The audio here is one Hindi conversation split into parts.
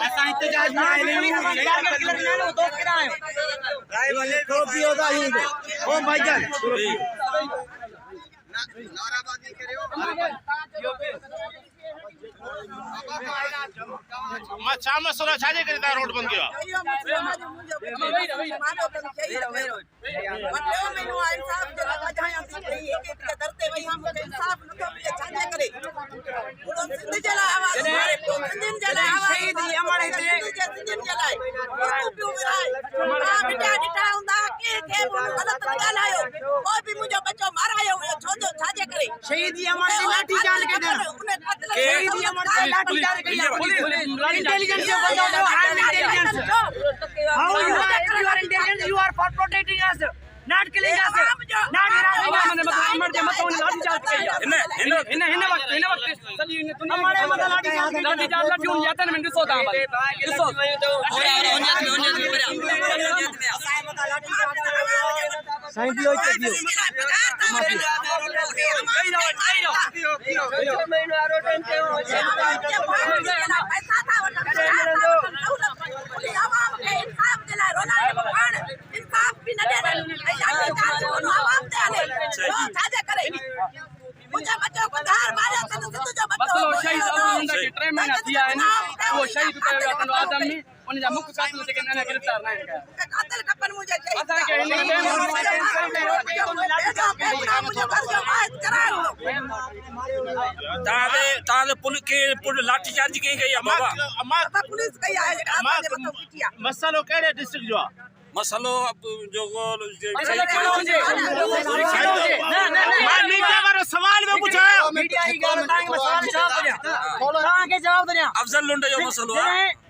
असां इhtजाज में आए ओ भाईजान नाराबाजी करियो मैं शाम सुरा छाजे करता रोड बंद किया शहीद लाठी चाल के intelligence how you are intelligent you are for protecting us not killing us not harassing us लाठी चाल के इन वक्त सभी हमारे मतलब लाठी चाल लाठी उन जाता नहीं दिसो ता दिसो साईं दियो दियो मुझे बच्चों को धार मारे तो तुझे बच्चों को शहीद के ट्रेन में दिया है ना वो शहीद पे आदमी उन जा मुख्य कातिल से ना गिरफ्तार ना है कातिल कपन मुझे चाहिए पता के तारे पुलिस लाठी चार्ज की गई है बाबा पुलिस कई आए मसलो केड़े डिस्ट्रिक्ट जो मसलो जो मीडिया वाला सवाल में पूछायो मीडिया ही गाल तांग में सवाल जवाब दिया तां के जवाब दिया अफजल लुंडे जो मसलो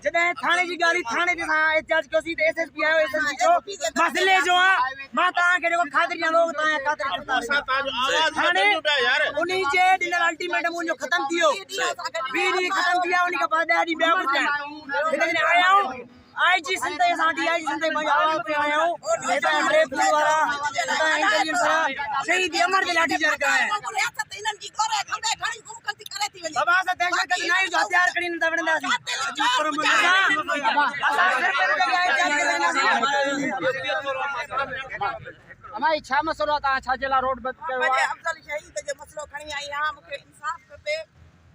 जदे थाने जी गाली थाने दे जज कोसी एसएसपी आयो एसएसपी जो मसले जो मां तां के जो खातिर लोग तां खातिर थाने उनी जे डिनर अल्टीमेटम जो खत्म थियो बीडी खत्म थिया उनी का बाद डी बया कुछ जदे आया हूं आईजी संते साडी आईजी संते भाई आवाज पे आया हूं नेता ब्रेक वाला नेता इंटेलिजेंस वाला शहीद अमर दे लाठी चार्ज का है बाबा से दहशत गर्द नहीं जो हथियार कड़ी न दवड़ंदा सी हमारी छा मसलो ता छा जिला रोड बंद कयो अफजल शहीद जो मसलो खणी आई हां मुखे इंसाफ खपे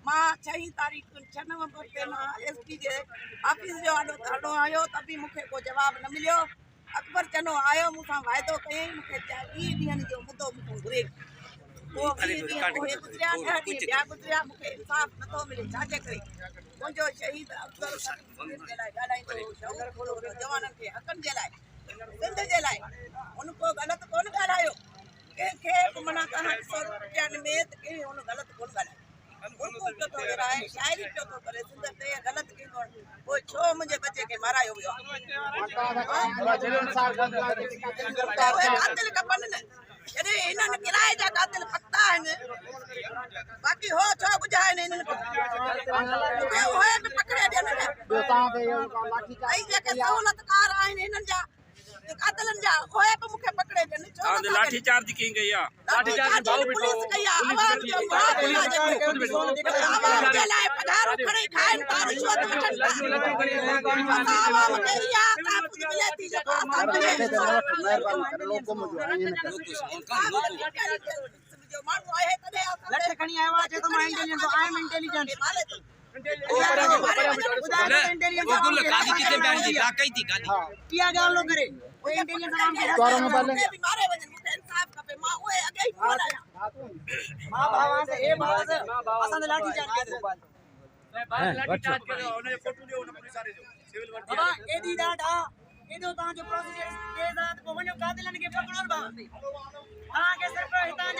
मां 6 तारीख 6 नवंबर के मां एसपी जे ऑफिस जो आडो आयो तभी मुखे को जवाब न मिलियो अकबर चनो आयो मुसा वायदो कई मुखे 20 दिन जो मुद्दो मुखे घुरे वो गुजरिया मुखे इंसाफ न तो मिले छाजे करे मुझो शहीद अफजल गालाई तो शौर खोलो जवानन के हकन जे लाए सिंध जे लाए उनको गलत कोन गालायो के मना कहा 100 रुपया में के उन गलत कोन गालायो उनको तो राय शायरी तो करे सिंध ते गलत के वो छो मुझे बच्चे के मारायो हो कातिल कपन ने अरे इनन किराए जा कातिल पक्का है बाकी हो छो बुझाए ने इनन होए पे पकड़े दे ने बेटा दे लाठी का आई जे के सहूलतकार आए ने इनन जा कातिलन जा होए पे मुखे पकड़े दे ने लाठी चार्ज की गई है लाठी चार्ज भाव बिठो पुलिस कया आवाज जो आवाज के लाए पधारो खड़े खाए तार रिश्वत वठन आवाज के या ताप मिलती जगह मेहरबानी लोग को मुझे जो मानू आए तने लठ खणी आयो आहे तो मां इंटेलिजेंस आई एम इंटेलिजेंट वो गुल कादी किते बैठ दी काई थी कादी किया गाल लो करे वो इंटेलिजेंस नाम के तोरो मोबाइल भी मारे वजन मुखे इंसाफ खपे मां ओए अगे ही फोन आया मां भावा से ए भावा से असन लाठी चार्ज कर लाठी चार्ज कर ओने फोटो दियो ओने पुलिस वाले जो सिविल वर्दी बाबा ए दी डाटा ए दो ता जो प्रोसीजर के साथ को वनो कातिलन के पकड़ो बा हां के सिर्फ हितान